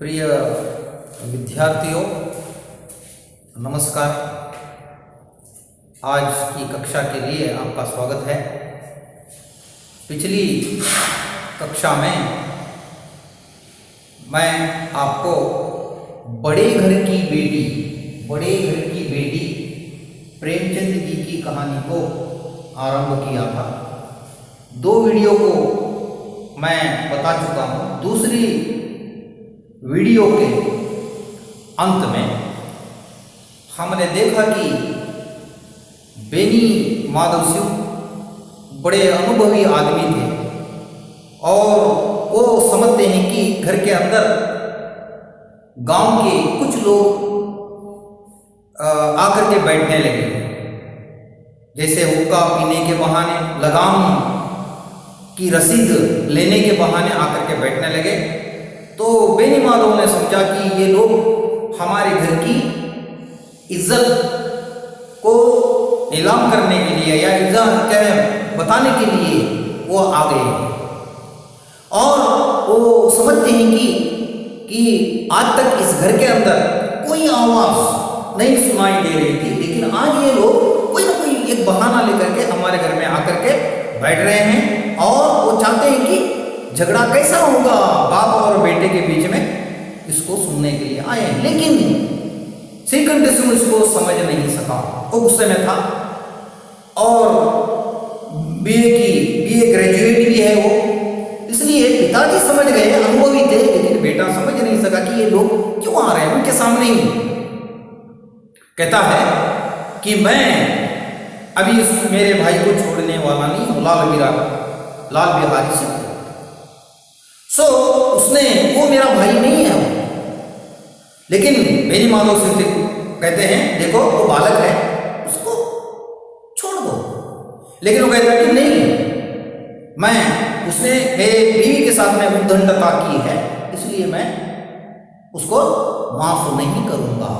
प्रिय विद्यार्थियों, नमस्कार। आज की कक्षा के लिए आपका स्वागत है। पिछली कक्षा में मैं आपको बड़े घर की बेटी प्रेमचंद जी की कहानी को आरंभ किया था। 2 वीडियो को मैं बता चुका हूँ। दूसरी वीडियो के अंत में हमने देखा कि बेनी माधव सिंह बड़े अनुभवी आदमी थे और वो समझते हैं कि घर के अंदर गांव के कुछ लोग आकर के बैठने लगे, जैसे हुक्का पीने के बहाने, लगाम की रसीद लेने के बहाने आकर के बैठने लगे। तो बेनी माधव ने समझा कि ये लोग हमारे घर की इज्जत को नीलाम करने के लिए या इज्जत बताने के लिए वो आ गए हैं और वो समझते हैं कि आज तक इस घर के अंदर कोई आवाज़ नहीं सुनाई दे रही थी, लेकिन आज ये लोग कोई ना कोई एक बहाना लेकर के हमारे घर में आकर के बैठ रहे हैं और वो चाहते हैं कि झगड़ा कैसा होगा बाप और बेटे के बीच में, इसको सुनने के लिए आए हैं। लेकिन श्रीकंठ सिंह इसको समझ नहीं सका, वो गुस्से में था और बीए ग्रेजुएट भी है वो, इसलिए पिताजी समझ गए, अनुभवी थे, लेकिन बेटा समझ नहीं सका कि ये लोग क्यों आ रहे हैं उनके सामने ही। कहता है कि मैं अभी मेरे भाई को छोड़ने वाला नहीं हूँ, लाल बिहारी सिंह। उसने वो मेरा भाई नहीं है, लेकिन बेनी माधव सिंह कहते हैं देखो वो बालक है, उसको छोड़ दो। लेकिन वो कहता है कि नहीं, उसने मेरे बीवी के साथ में उद्दंडता की है, इसलिए मैं उसको माफ नहीं करूंगा।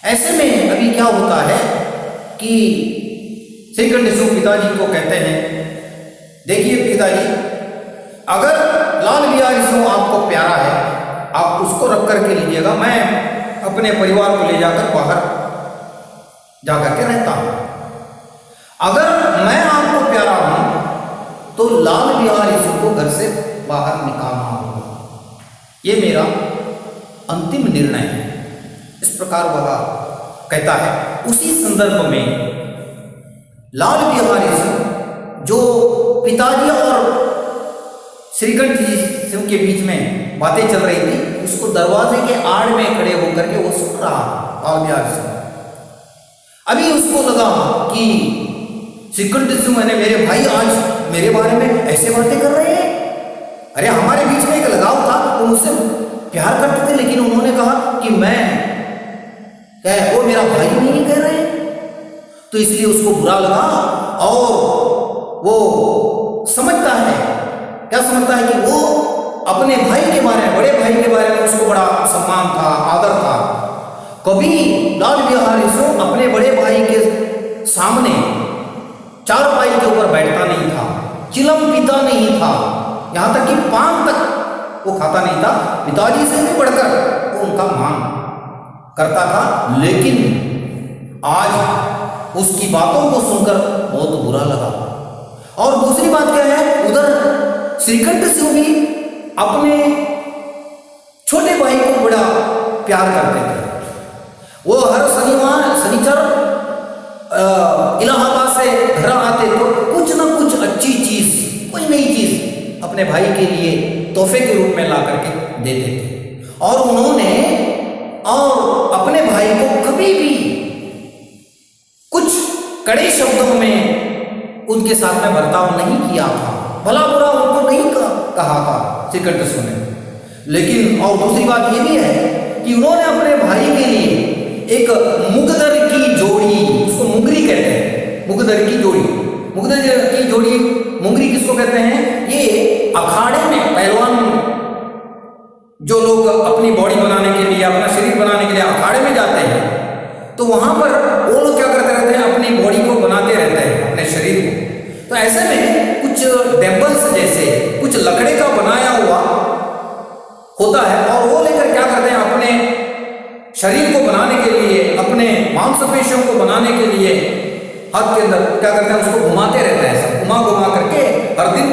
ऐसे में अभी क्या होता है कि श्रीकंठ सिंह पिताजी को कहते हैं देखिए पिताजी, अगर लाल बिहारी सिंह आपको प्यारा है आप उसको रख करके लीजिएगा, मैं अपने परिवार को ले जाकर बाहर जाकर के रहता हूं। अगर मैं आपको प्यारा हूं तो लाल बिहारी सिंह को घर से बाहर निकालना होगा, ये मेरा अंतिम निर्णय है। इस प्रकार वह कहता है। उसी संदर्भ में लाल बिहारी सिंह, जो पिताजी और श्रीकंठ सिंह के बीच में बातें चल रही थी, उसको दरवाजे के आड़ में खड़े होकर के वो सुन रहा लाल बिहारी सिंह। अभी उसको लगा कि श्रीकंठ सिंह ने मेरे भाई आज मेरे बारे में ऐसे बातें कर रहे हैं। अरे हमारे बीच में एक लगाव था, वो मुझसे प्यार करते थे, लेकिन उन्होंने कहा कि वो मेरा भाई नहीं कह रहे, तो इसलिए उसको बुरा लगा और वो समझता है, क्या समझता है कि वो अपने भाई के बारे में, बड़े भाई के बारे में उसको बड़ा सम्मान था, आदर था। कभी लाल बिहारी सिंह अपने बड़े भाई के सामने चारपाई के ऊपर बैठता नहीं था, चिलम पीता नहीं था, यहां तक कि पान तक वो खाता नहीं था। पिताजी से भी बढ़कर वो उनका मान करता था, लेकिन आज उसकी बातों को सुनकर बहुत बुरा लगा। और दूसरी बात क्या है, उधर श्रीकंठ सिंह भी अपने छोटे भाई को बड़ा प्यार करते थे। वो हर शनिचर इलाहाबाद से घर आते तो कुछ ना कुछ अच्छी चीज, कोई नई चीज अपने भाई के लिए तोहफे के रूप में ला करके देते थे। और उन्होंने और अपने भाई को कभी भी कुछ कड़े शब्दों में उनके साथ में बर्ताव नहीं किया था, भला बुरा उनको नहीं कहा था श्रीकंठ सिंह ने। लेकिन और दूसरी बात ये भी है कि उन्होंने अपने भाई के लिए एक मुगदर की जोड़ी, उसको मुंगरी कहते हैं, मुगदर की जोड़ी, मुंगरी किसको कहते हैं? ये अखाड़े में पहलवान जो लोग अपनी बॉडी बनाने के लिए, अपना शरीर बनाने के लिए अखाड़े में जाते हैं, तो वहां पर वो लोग क्या करते रहते हैं, अपनी बॉडी को बनाते रहते हैं, अपने शरीर को। तो ऐसे में कुछ डम्बल्स जैसे कुछ लकड़े का बनाया हुआ होता है और वो लेकर क्या करते हैं, अपने शरीर को बनाने के लिए, अपने मांसपेशियों को बनाने के लिए हाथ के अंदर क्या करते हैं, उसको घुमाते रहते हैं, सब घुमा घुमा करके हर दिन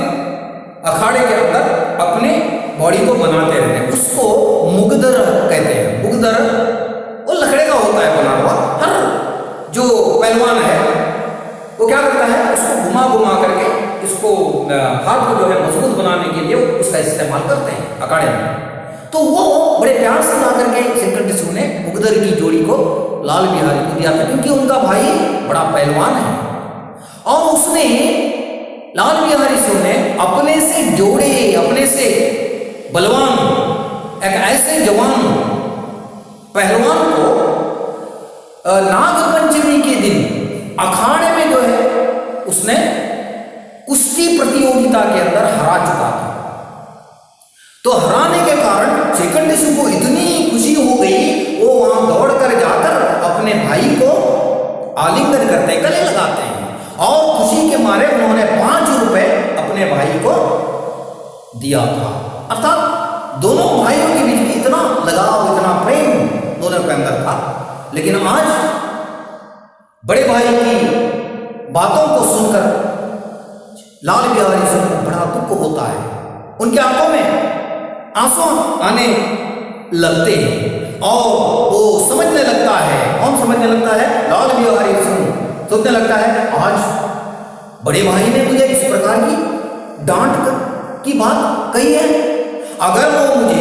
अखाड़े के अंदर अपने बॉडी को बनाते रहते हैं। उसको मुगदर कहते हैं। मुगदर वो लकड़े का होता है बना हुआ। हर जो पहलवान है वो क्या करता है, उसको घुमा घुमा करके इसको हाथ को जो है मजबूत बनाने के लिए उसका इस्तेमाल करते हैं अखाड़े में। तो वो बड़े प्यार से ला करके श्रीकंठ ने मुगदर की जोड़ी को लाल बिहारी को दिया था, क्योंकि उनका भाई बड़ा पहलवान है और उसने लाल बिहारी सिंह ने अपने से जोड़े, अपने से बलवान एक ऐसे जवान पहलवान को नाग पंचमी के दिन अखाड़े में जो है उसने कुश्ती प्रतियोगिता के अंदर हरा चुका था। तो हराने के कारण श्रीकंठ सिंह को इतनी खुशी हो गई, वो वहां दौड़कर जाकर अपने भाई को आलिंगन करते हैं, गले लगाते हैं और खुशी के मारे उन्होंने 5 रुपए अपने भाई को दिया था। अर्थात दोनों भाइयों के बीच में इतना लगाव, इतना प्रेम दोनों के अंदर था। लेकिन आज बड़े भाई की बातों को सुनकर लाल बिहारी सिंह को बड़ा दुख होता है। उनकी आंखों में आंसू आने लगते हैं और वो समझने लगता है। कौन समझने लगता है? लाल बिहारी सिंह सोचने लगता है, आज बड़े भाई ने मुझे इस प्रकार की डांट की बात कही है। अगर वो मुझे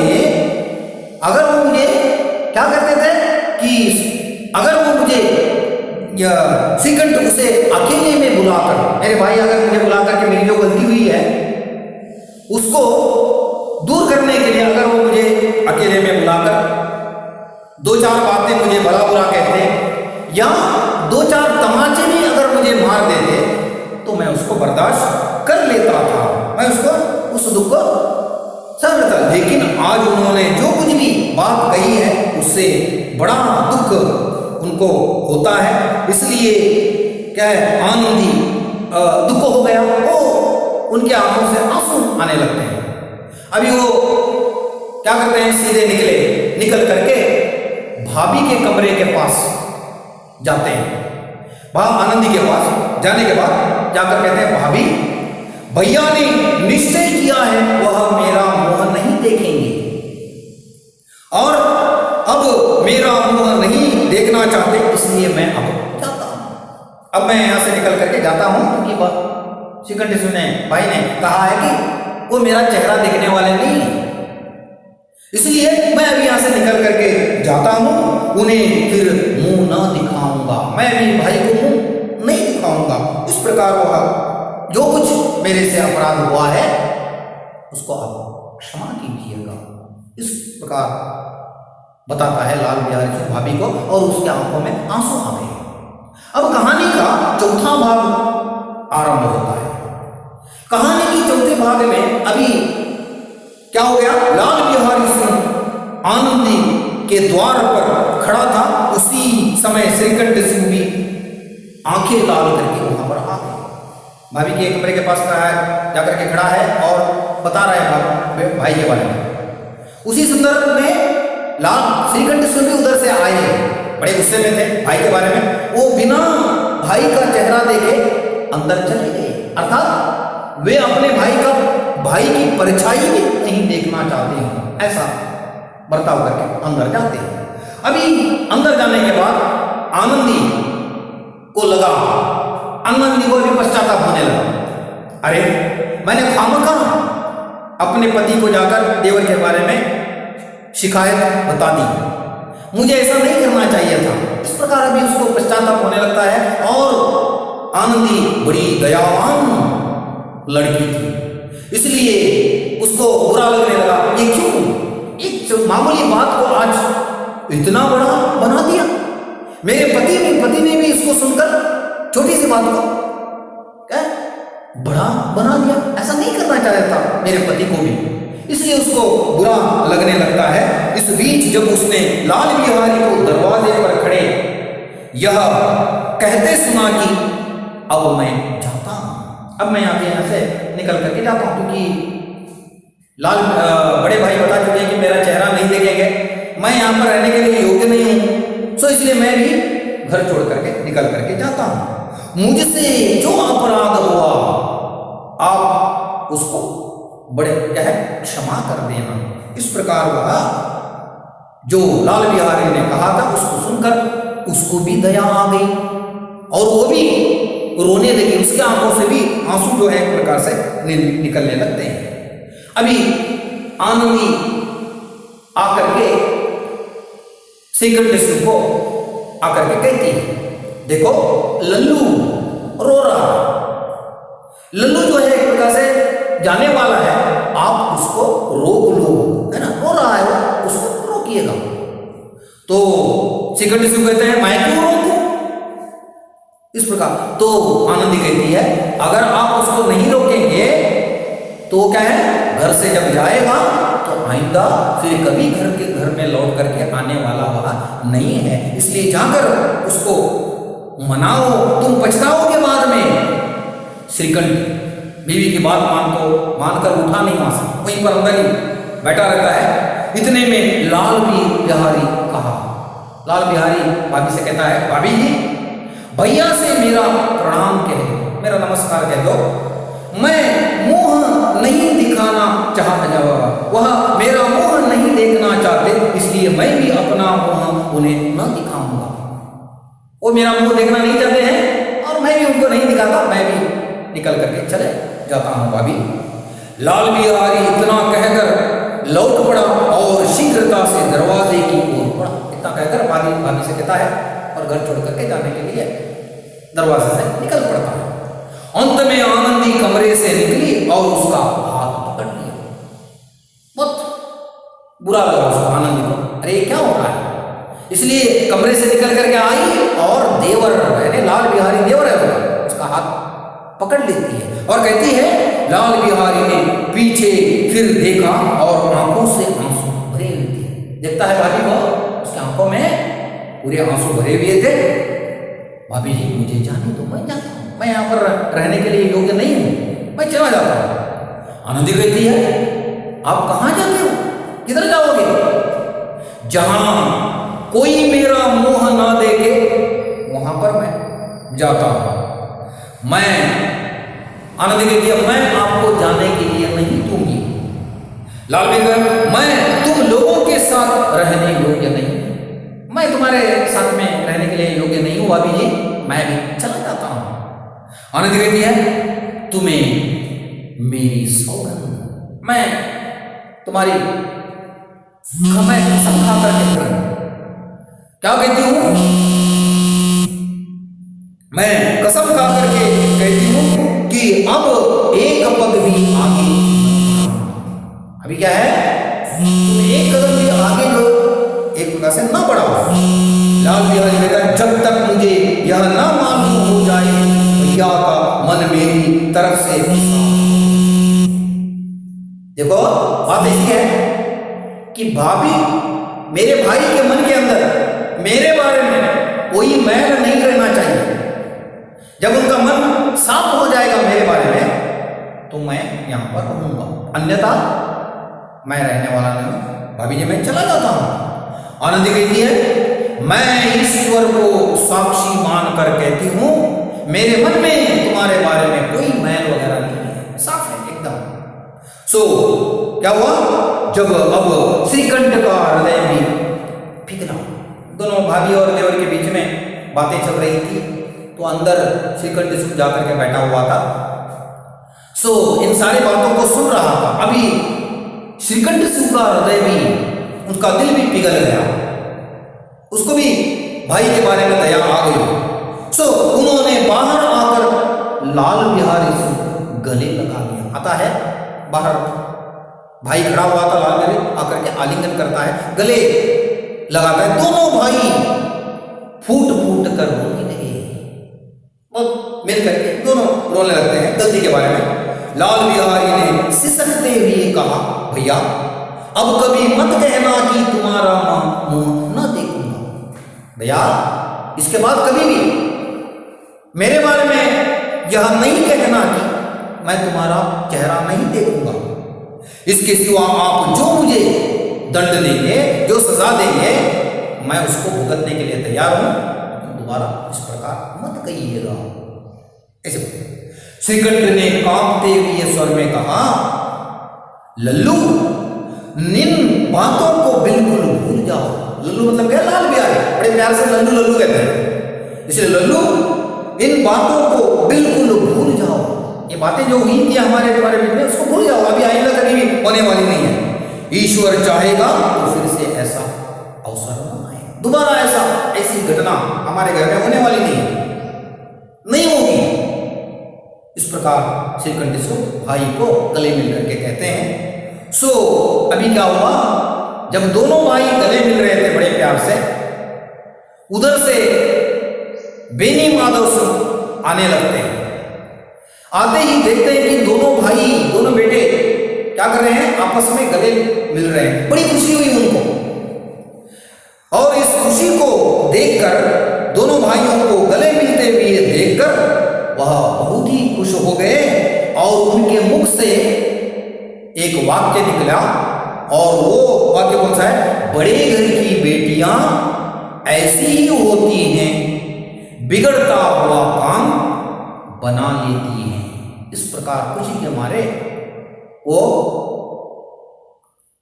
क्या करते थे कि अगर वो मुझे श्रीकंठ उसे अकेले में बुलाकर, मेरे भाई अगर मुझे बुलाकर के मेरी जो गलती हुई है उसको दूर करने के लिए अगर वो मुझे अकेले में बुलाकर 2-4 बातें मुझे भला बुरा कहते या 2-4 तमाचे भी अगर मुझे मार देते तो मैं उसको बर्दाश्त कर लेता था, मैं उसको उस दुख को सह लेता। लेकिन आज उन्होंने जो कुछ भी बात कही है उससे बड़ा दुख उनको होता है। इसलिए क्या है, आनंदी दुख हो गया, वो उनके आंखों से आंसू आने लगते हैं। अभी वो क्या करते हैं, सीधे निकल करके भाभी के कमरे के पास जाते हैं। वहां आनंदी के पास जाने के बाद जाकर कहते हैं, भाभी भैया ने निश्चय किया है वह मेरा मुंह नहीं देखेंगे और अब मेरा मुंह नहीं देखना चाहते, इसलिए मैं अब जाता हूं। अब मैं यहां से निकल करके जाता हूं क्योंकि श्रीकंठ सिंह भाई ने कहा है कि वो मेरा चेहरा देखने वाले नहीं है, इसलिए मैं अभी यहां से निकल करके जाता हूं, उन्हें फिर मुंह ना दिखाऊंगा, मैं भी भाई को मुंह नहीं दिखाऊंगा। इस प्रकार वो जो कुछ मेरे से अपराध हुआ है उसको आप क्षमा कीजिएगा। इस प्रकार बताता है लाल बिहारी सिंह भाभी को और उसके आंखों में आंसू आ गए। अब कहानी का चौथा भाग आरंभ होता है। कहानी की चौथे भाग में अभी क्या हो गया, लाल बिहारी सिंह आनंदी के द्वार पर खड़ा था। उसी समय श्रीकंठ सिंह भी आंखें लाल करके वहां पर आ गए। भाभी के कमरे के पास जाकर के खड़ा है और बता रहा है भाई के बारे में। उसी संदर्भ में लाल श्रीकंठ सिंह भी उधर से आए, बड़े गुस्से में थे भाई के बारे में। वो बिना भाई का चेहरा देखे अंदर चले गए, अर्थात वे अपने भाई की परछाई भी नहीं देखना चाहते हैं, ऐसा बर्ताव करके अंदर जाते हैं। अभी अंदर जाने के बाद आनंदी को भी पश्चाताप होने लगा। अरे मैंने खामखा अपने पति को जाकर देवर के बारे में शिकायत बता दी, मुझे ऐसा नहीं करना चाहिए था। इस प्रकार अभी उसको पश्चाताप होने लगता है। और आनंदी बड़ी दयावान लड़की थी, इसलिए उसको बुरा लगने लगा, ये क्यों एक मामूली बात को आज इतना बड़ा बना दिया। मेरे पति ने भी इसको सुनकर छोटी सी बात को क्या बड़ा बना दिया, ऐसा नहीं करना चाहता था मेरे पति को भी, इसलिए उसको बुरा लगने लगता है। इस बीच जब उसने लाल बिहारी को दरवाजे पर खड़े यह कहते सुना कि अब मैं जाता हूं, अब मैं यहाँ से निकल करके जाता हूं, क्योंकि लाल बड़े भाई बता चुके हैं कि मेरा चेहरा नहीं देखेंगे, मैं यहाँ पर रहने के लिए योग्य नहीं हूँ, सो इसलिए मैं भी घर छोड़ करके निकल करके जाता हूँ। मुझसे जो अपराध हुआ आप उसको बड़े क्या है क्षमा कर देना। इस प्रकार वह जो लाल बिहारी ने कहा था उसको सुनकर उसको भी दया आ गई और वो भी रोने लगी, उसके आंखों से भी आंसू जो है एक प्रकार से निकलने लगते हैं। अभी आनंदी आकर के श्रीकृष्ण को आकर के कहती है, देखो लल्लू रो रहा है, लल्लू जो है एक प्रकार से जाने वाला है, आप उसको रोक लो, है ना, रो रहा है वो, उसको रोकिएगा। तो श्रीकृष्ण कहते हैं मैं क्यों रोकूं? इस प्रकार तो आनंदी कहती है अगर आप उसको नहीं रोकेंगे तो क्या है, घर से जब जाएगा तो आइंदा फिर कभी घर में लौट करके आने वाला वह नहीं है, इसलिए जाकर उसको मनाओ, तुम पछताओगे बाद में। श्रीकंठ बीवी की बात मानकर उठा नहीं वहां से, वहीं पर अंदर ही बैठा रहता है। इतने में लाल बिहारी कहा, लाल बिहारी भाभी से कहता है, भाभी जी भैया से मेरा प्रणाम कह दो, मेरा नमस्कार कह दो, मैं मुंह नहीं दिखाना चाहता, वह मेरा मुंह नहीं देखना चाहते, इसलिए मैं भी अपना मुंह उन्हें न दिखाऊंगा। वो मेरा मुंह देखना नहीं चाहते हैं और मैं भी उनको नहीं दिखाता, मैं भी निकल करके चले जाता हूं भाभी। लाल बिहारी इतना कहकर लौट पड़ा और शीघ्रता से दरवाजे की ओर बढ़ा। इतना कहकर भाभी से कहता है और घर छोड़ करके जाने के लिए दरवाजे से निकल पड़ता है। अंत में आनंदी कमरे से निकली और उसका हाथ पकड़ लिया। बहुत बुरा लगा उसको, आनंदी को, अरे क्या हो रहा है, इसलिए कमरे से निकल करके आई और देवर यानी लाल बिहारी देवर है उसका हाथ पकड़ लेती है और कहती है, लाल बिहारी ने पीछे फिर देखा और आंखों से आंसू भरे हुए थे। देखता है भाभी को, उसकी आंखों में पूरे आंसू भरे हुए थे। भाभी जी मुझे जाने दो, मैं जाता हूं, मैं यहाँ पर रहने के लिए योग्य नहीं हूं, मैं चला जाता हूं। आनंदी कहती है, आप कहां जाते हो, किधर जाओगे? जहां कोई मेरा मुंह ना देखे वहां पर मैं जाता हूं। मैं आनंदी कहती है, मैं आपको जाने के लिए नहीं दूंगी। लाल बिहारी, मैं तुम लोगों के साथ रहने योग्य नहीं, मैं तुम्हारे साथ में रहने के लिए योग्य नहीं हूं भाभी जी, मैं भी चला जाता हूं। आनंदी कहती है, तुम्हें मेरी सौगंध, मैं तुम्हारी मैं कसम खा कर क्या कहती हूं, मैं कसम खा करके कहती हूं कि अब एक पग भी आगे, अभी क्या है, तुम एक कदम भी आगे लो, एक प्रकार से न बढ़ाओ। लाल बिहारी कहता है, जब तक मुझे यह ना मालूम हो जाए भैया का मन मेरी तरफ से। देखो बात ऐसी है कि भाभी मेरे भाई के मन के अंदर मेरे बारे में कोई मैल नहीं रहना चाहिए। जब उनका मन साफ हो जाएगा मेरे बारे में तो मैं यहां पर रहूंगा, अन्यथा मैं रहने वाला नहीं। भाभी जी मैं चला जाता हूं। आनंदी कहती है, मैं ईश्वर को साक्षी मानकर कहती हूं, मेरे मन में तुम्हारे बारे में कोई मैल वगैरह नहीं है, साफ है एकदम। सो क्या हुआ, जब अब श्रीकंठ का हृदय भी पिघला, दोनों भाभी और देवर के बीच में बातें चल रही थी, तो अंदर श्रीकंठ चुप जाकर के बैठा हुआ था। सो इन सारी बातों को सुन रहा था। अभी श्रीकंठ का हृदय भी, उसका दिल भी पिघल गया, उसको भी भाई के बारे में दया आ गई। सो उन्होंने बाहर आकर लाल बिहारी से गले लगा लिया। आता है बाहर, भाई खड़ा हुआ था, लाल बिहारी आकर के आलिंगन करता है, गले लगाता है। दोनों भाई फूट फूट कर रोने लगे, मिल करके दोनों रोने लगते हैं गलती के बारे में। लाल बिहारी ने सिसकते हुए कहा, भैया अब कभी मत कहना कि तुम्हारा मुंह न देखूंगा। भैया इसके बाद कभी भी मेरे बारे में यह नहीं कहना कि मैं तुम्हारा चेहरा नहीं देखूंगा। इसके सिवा आप जो मुझे दंड देंगे, जो सजा देंगे, मैं उसको भुगतने के लिए तैयार हूं। दोबारा इस प्रकार मत कहिएगा। ऐसे श्रीकंठ ने कांपते हुए स्वर में कहा, लल्लू, इन बातों को बिल्कुल भूल जाओ। लल्लू मतलब क्या? लाल बिहारी। बड़े प्यार से लल्लू लल्लू कहते हैं। इसलिए लल्लू, इन बातों को बिल्कुल भूल जाओ। ये बातें जो हुई थी हमारे तुम्हारे बीच में, उसको भूल जाओ। अभी आइंदा कभी भी होने वाली नहीं है। ईश्वर चाहेगा तो फिर से ऐसा अवसर न आए, दोबारा ऐसी घटना हमारे घर में होने वाली नहीं होगी। इस प्रकार श्रीकंठ सो भाई को गले मिल करके कहते हैं। सो अभी क्या हुआ, जब दोनों भाई गले मिल रहे थे बड़े प्यार से, उधर से बेनी माधव सिंह आने लगते हैं। आते ही देखते हैं कि दोनों भाई, दोनों बेटे क्या कर रहे हैं, आपस में गले मिल रहे हैं। बड़ी खुशी हुई उनको, और इस खुशी को देखकर, दोनों भाइयों को गले मिलते हुए देखकर वह बहुत ही खुश हो गए, और उनके मुख से एक वाक्य निकला, और वो वाक्य कौन सा है? बड़े घर की बेटियां ऐसी ही होती हैं, बिगड़ता हुआ काम बना लेती हैं। इस प्रकार खुशी के मारे वो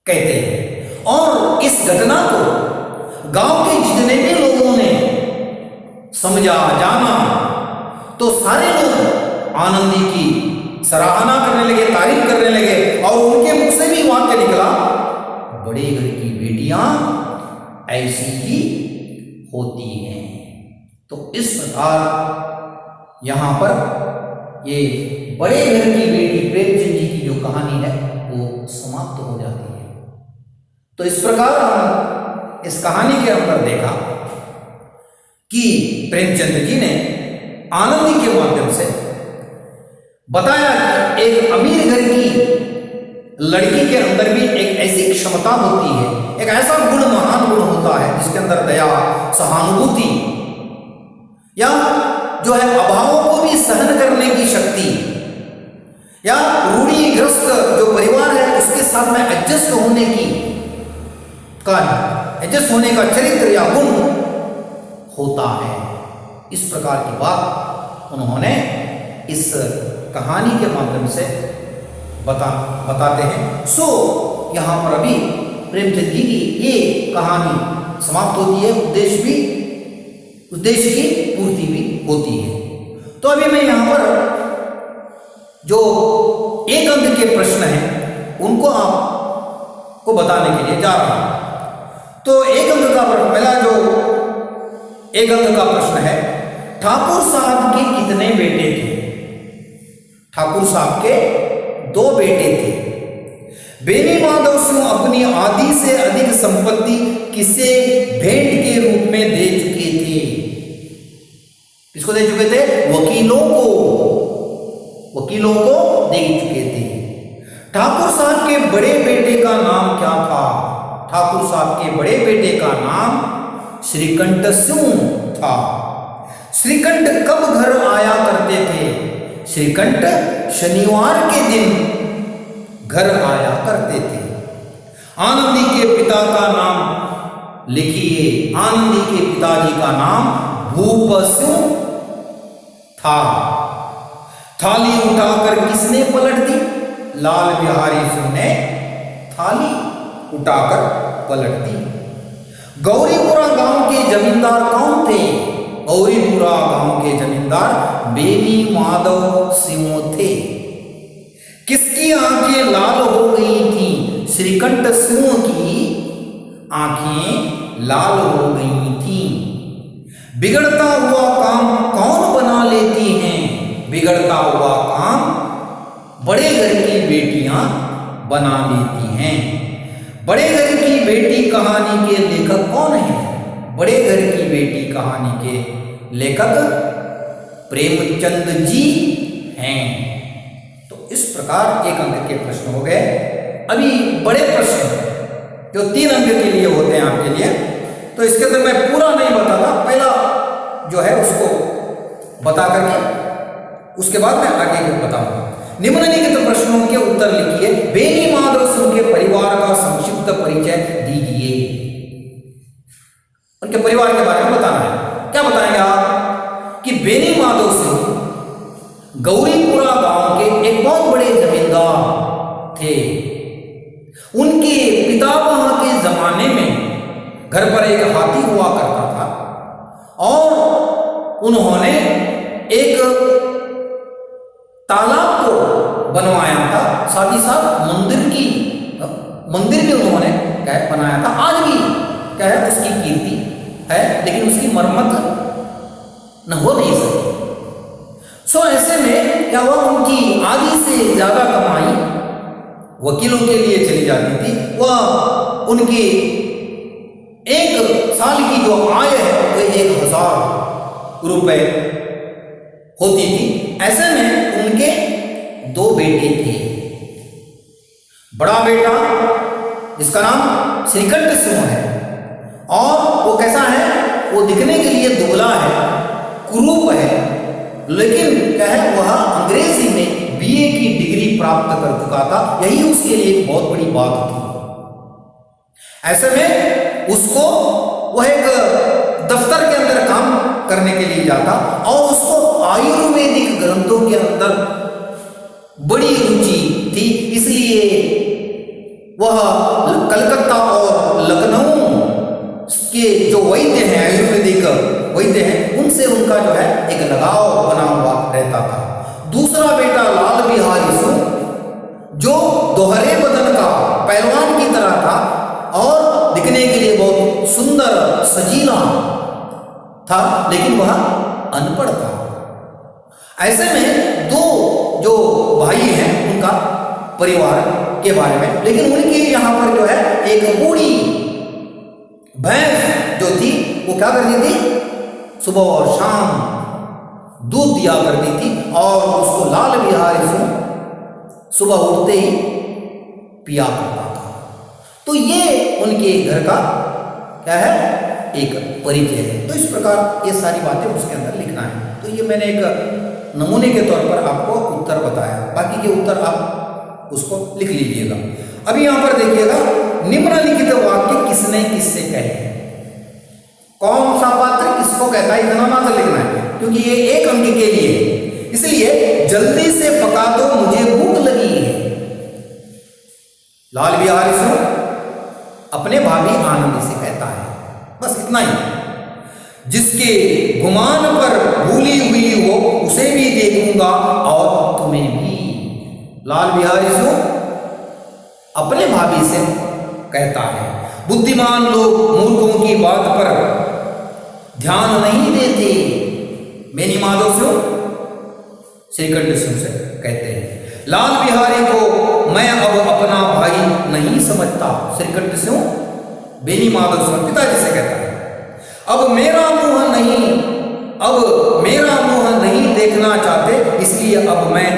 कहते हैं। और इस घटना को गांव के जितने भी लोगों ने समझा, जाना, तो सारे लोग आनंदी की सराहना करने लगे, तारीफ करने लगे, और उनके मुख से भी वाक्य निकला, बड़े घर की बेटियां ऐसी ही होती हैं। तो इस प्रकार यहां पर ये बड़े घर की बेटी प्रेमचंद जी की जो कहानी है वो समाप्त हो जाती है। तो इस प्रकार हम इस कहानी के अंदर देखा कि प्रेमचंद जी ने आनंदी के माध्यम से बताया कि एक अमीर घर की लड़की के अंदर भी एक ऐसी क्षमता होती है, एक ऐसा गुण, महान गुण होता है जिसके अंदर दया, सहानुभूति, या जो है अभावों को भी सहन करने की शक्ति, या रूढ़िग्रस्त जो परिवार है उसके साथ में एडजस्ट होने का चरित्र या गुण होता है। इस प्रकार की बात उन्होंने इस कहानी के माध्यम से बताते हैं। सो यहाँ पर अभी प्रेमचंद जी की ये कहानी समाप्त होती है, उद्देश्य की पूर्ति भी होती है। तो अभी मैं यहाँ पर जो एक अंक के प्रश्न हैं उनको आपको बताने के लिए जा रहा हूं। तो एक अंक का पहला जो एक अंक का प्रश्न है, ठाकुर साहब के कितने बेटे थे? ठाकुर साहब के 2 बेटे थे। बेनी माधव सिंह अपनी आधी से अधिक संपत्ति किसे भेंट के रूप में दे चुके थे? किसको दे चुके थे? वकीलों को दे चुके थे। ठाकुर साहब के बड़े बेटे का नाम क्या था? ठाकुर साहब के बड़े बेटे का नाम श्रीकंठ सिंह था। श्रीकंठ कब घर आया करते थे? श्रीकंठ शनिवार के दिन घर आया करते थे। आनंदी के पिता का नाम लिखिए। आनंदी के पिताजी का नाम भूप सिंह था। थाली उठाकर किसने पलट दी? लाल बिहारी सिंह ने थाली उठाकर पलट दी। गौरीपुरा गांव के जमींदार कौन थे? गौरीपुरा गांव के जमींदार बेनी माधव सिंह थे। किसकी आंखें लाल हो गई थी? श्रीकंठ सिंह की आंखें लाल हो गई थी। बिगड़ता हुआ काम कौन बना लेती हैं? बिगड़ता हुआ काम बड़े घर की बेटियां बना लेती हैं। बड़े घर की बेटी कहानी के लेखक कौन है? बड़े घर की बेटी कहानी के लेखक प्रेमचंद जी हैं। तो इस प्रकार एक अंक के प्रश्न हो गए। अभी बड़े प्रश्न जो 3 अंक के लिए होते हैं आपके लिए, तो इसके अंदर मैं पूरा नहीं बताता, पहला जो है उसको बता करके उसके बाद मैं आगे को बताऊंगा। निम्नलिखित प्रश्नों के उत्तर लिखिए। बेनी माधव सिंह के परिवार का संक्षिप्त परिचय दीजिए। उनके परिवार के बारे में बताना है। क्या बताएंगे आप कि बेनी माधव सिंह गौरीपुरा गांव के एक बहुत बड़े जमींदार थे। उनके पिता वहां के जमाने में घर पर एक हाथी हुआ करता था और उन्होंने एक तालाब को बनवाया था, साथ ही साथ मंदिर भी उन्होंने क्या है बनाया था। आज भी क्या है उसकी कीर्ति है, लेकिन उसकी मरम्मत न हो नहीं सकती। ऐसे में क्या हुआ, उनकी आधी से ज्यादा कमाई वकीलों के लिए चली जाती थी। वह उनकी एक साल की जो आय है वह 1000 रुपए होती थी। ऐसे में उनके 2 बेटे थे। बड़ा बेटा जिसका नाम श्रीकंठ सिंह है और वो कैसा है, वो दिखने के लिए दुबला है, कुरूप है, लेकिन क्या है वह अंग्रेजी में बीए की डिग्री प्राप्त कर चुका था। यही उसके लिए एक बहुत बड़ी बात थी। ऐसे में उसको वह एक दफ्तर के अंदर काम करने के लिए जाता और उसको आयुर्वेदिक ग्रंथों के अंदर बड़ी रुचि थी। इसलिए वह कलकत्ता और लखनऊ के जो वैद्य हैं, आयुर्वेदिक वैद्य हैं, उनसे उनका जो है एक लगाव बना हुआ रहता था। दूसरा बेटा लाल बिहारी सिंह जो दोहरे बदन का पहलवान की तरह था और दिखने के लिए बहुत सुंदर सजीला था, लेकिन वह अनपढ़ था। ऐसे में 2 जो भाई हैं उनका परिवार के बारे में, लेकिन उनके यहाँ पर जो है एक बूढ़ी भैंस जो थी वो क्या करती थी, सुबह और शाम दूध दिया करती थी और उसको लाल बिहारी सिंह सुबह उठते ही पिया करता था। तो ये उनके घर का क्या है एक परिचय है। तो इस प्रकार ये सारी बातें उसके अंदर लिखना है। तो ये मैंने एक नमूने के तौर पर आपको उत्तर बताया, बाकी के उत्तर आप उसको लिख लीजिएगा। अभी यहां पर देखिएगा, निम्नलिखित वाक्य किसने किससे कहे, कौन सा पात्र किसको कहता है, इतना मात्र लिखना है क्योंकि ये 1 अंक के लिए। इसलिए जल्दी से पका दो मुझे भूख लगी है। लाल बिहारी सिंह अपने भाभी आनंद से कहता है, बस इतना ही। जिसके गुमान पर भूली हुई हो उसे भी देखूंगा और तुम्हें भी। लाल बिहारी सिंह अपने भाभी से कहता है। बुद्धिमान लोग मूर्खों की बात पर ध्यान नहीं देते। बेनी माधव सिंह श्रीकंठ सिंह से कहते हैं। लाल बिहारी को मैं अब अपना भाई नहीं समझता। श्रीकंठ सिंह बेनी माधव सिंह पिताजी से कहता है। अब मेरा मुंह नहीं देखना चाहते, इसलिए अब मैं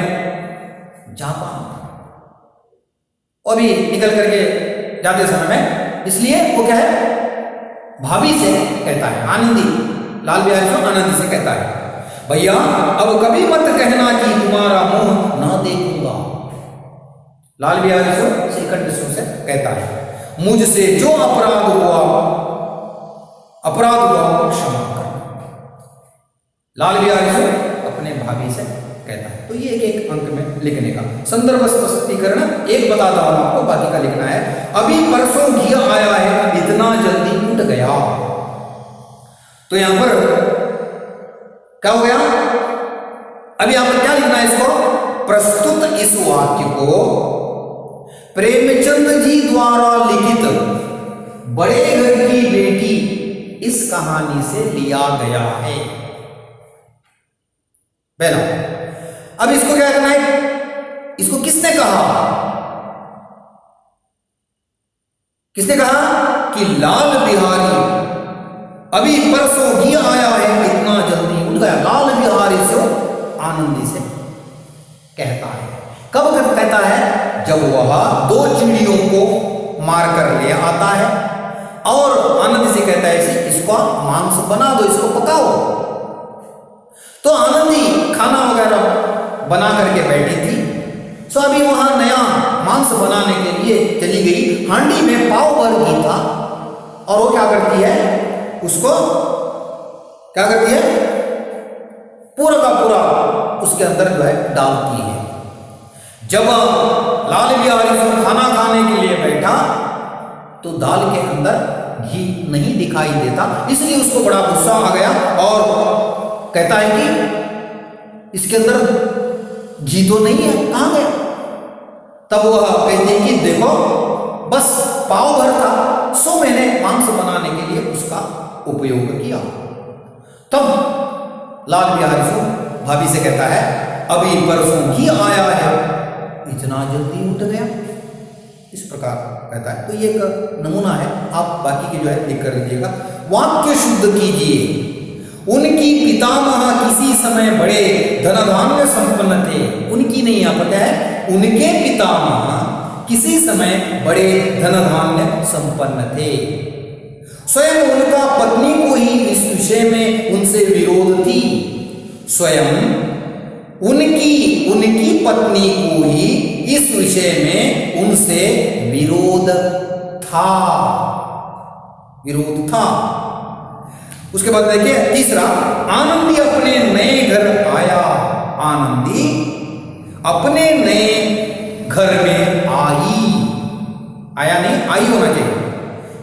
जाता हूं। अभी निकल करके जाते समय में, इसलिए वो क्या है भाभी से कहता है, आनंदी, लाल बिहारी सिंह आनंदी से कहता है, भैया अब कभी मत कहना कि तुम्हारा मुंह ना देखूंगा। लाल बिहारी सिंह श्रीकंठ सिंह से कहता है, मुझसे जो अपराध हुआ क्षमा करना। लाल बिहारी सिंह अपने भाभी से कहता है। तो ये एक अंक में लिखने का संदर्भ स्पष्टीकरण एक बताता हूं आपको, बाकी का लिखना है। अभी परसों घी आया है, इतना जल्दी उठ गया। तो यहां पर क्या हो गया, अभी यहां पर क्या लिखना है इसको, प्रस्तुत इस वाक्य को प्रेमचंद जी द्वारा लिखित बड़े घर की बेटी इस कहानी से लिया गया है। पहला, अब इसको क्या करना है, इसको किसने कहा, किसने कहा कि लाल बिहारी अभी परसों घी आया है, इतना जल्दी उठ गया। लाल बिहारी से आनंदी से कहता है। कब कहता है, जब वह 2 चिड़ियों को मारकर ले आता है और आनंदी से कहता है इसको मांस बना दो, इसको पकाओ। तो आनंदी खाना वगैरह बना करके बैठी थी सो अभी वहां नया मांस बनाने के लिए चली गई। हांडी में पाव भर घी था और वो क्या करती है, उसको क्या करती है, पूरा का पूरा उसके अंदर जो है डालती है। जब लाल बिहारी खाना खाने के लिए बैठा तो दाल के अंदर घी नहीं दिखाई देता, इसलिए उसको बड़ा गुस्सा आ गया और कहता है कि इसके अंदर घी तो नहीं है, कहां गया। तब वह कहते हैं कि देखो बस पाव भर था, सो मैंने मांस बनाने के लिए उसका उपयोग किया। तब लाल बिहारी सिंह भाभी से कहता है अभी परसों घी आया है, इतना जल्दी उठ गया, इस प्रकार कहता है। तो ये एक नमूना है, आप बाकी के जो है लिख कर लीजिएगा। वाक्य शुद्ध कीजिए। उनकी पितामह किसी समय बड़े धनधान्य संपन्न थे। उनकी नहीं, यहाँ पर क्या है, उनके पितामह किसी समय बड़े धनधान्य संपन्न थे। स्वयं उनका पत्नी को ही इस विषय में उनसे विरोध थी। स्वयं उनकी पत्नी को ही इस विषय में उनसे विरोध था। उसके बाद देखिए तीसरा, आनंदी अपने नए घर आया। आनंदी अपने नए घर में आया नहीं, आई होना चाहिए।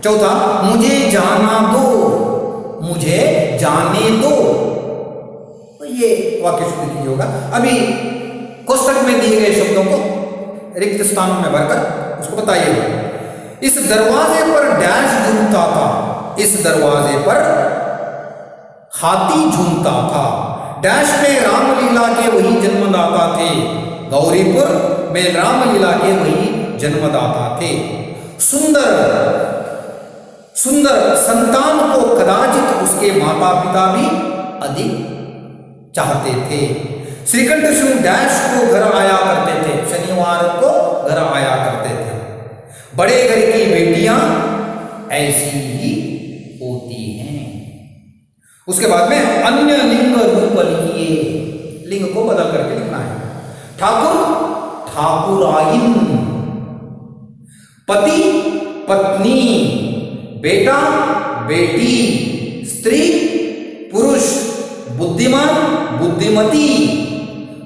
चौथा, मुझे जाना दो, मुझे जाने दो। तो ये वाक्य शुद्ध कीजिए होगा। अभी कोष्टक में दिए गए शब्दों को रिक्त स्थानों में भरकर उसको बताइएगा। इस दरवाजे पर डैश झूमता था, इस दरवाजे पर हाथी झूमता था। डैश में रामलीला के वही जन्मदाता थे, गौरीपुर में रामलीला के वही जन्मदाता थे। सुंदर संतान को कदाचित उसके माता पिता भी अधिक चाहते थे। श्रीकंठ सिंह डैश को घर आया करते थे, शनिवार को घर आया करते थे। बड़े घर की बेटियां ऐसी ही होती हैं। उसके बाद में अन्य लिंग रूप लिखिए, लिंग को बदल करके लिखना है। ठाकुर ठाकुराइन, पति पत्नी, बेटा बेटी, स्त्री पुरुष, बुद्धिमान बुद्धिमती,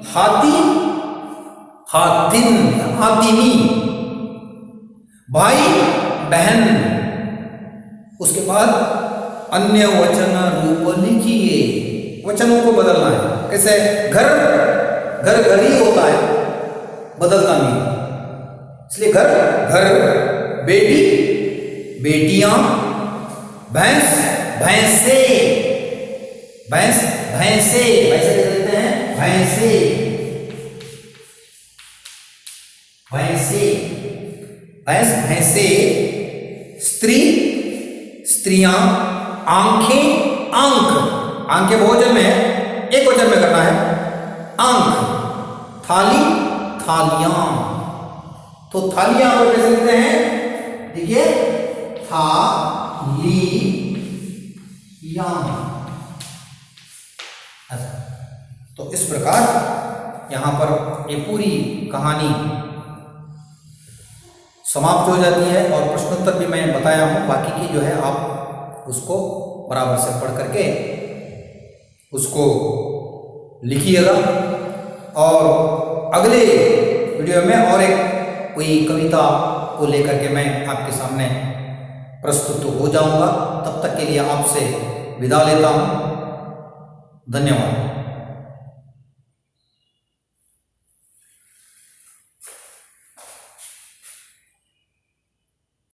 हाथी हाथिनी, भाई बहन। उसके बाद अन्य वचन रूप लिखिए, वचनों को बदलना है। कैसे, घर ही होता है, बदलता नहीं, इसलिए घर बेटी बेटियां, भैंस भैंसे, भैंसे कहते हैं, भैंसे, स्त्री स्त्रियां, आंखें आंखें बहुवचन में है, एक वचन में करना है, आंख। थाली थालियां, तो थालियां को कैसे लिखते हैं, देखिए थालियां। तो इस प्रकार यहां पर ये पूरी कहानी समाप्त हो जाती है और प्रश्नोत्तर भी मैं बताया हूं। बाकी की जो है आप उसको बराबर से पढ़ करके उसको लिखिएगा और अगले वीडियो में और एक कोई कविता को लेकर के मैं आपके सामने प्रस्तुत हो जाऊंगा। तब तक के लिए आपसे विदा लेता हूं। धन्यवाद।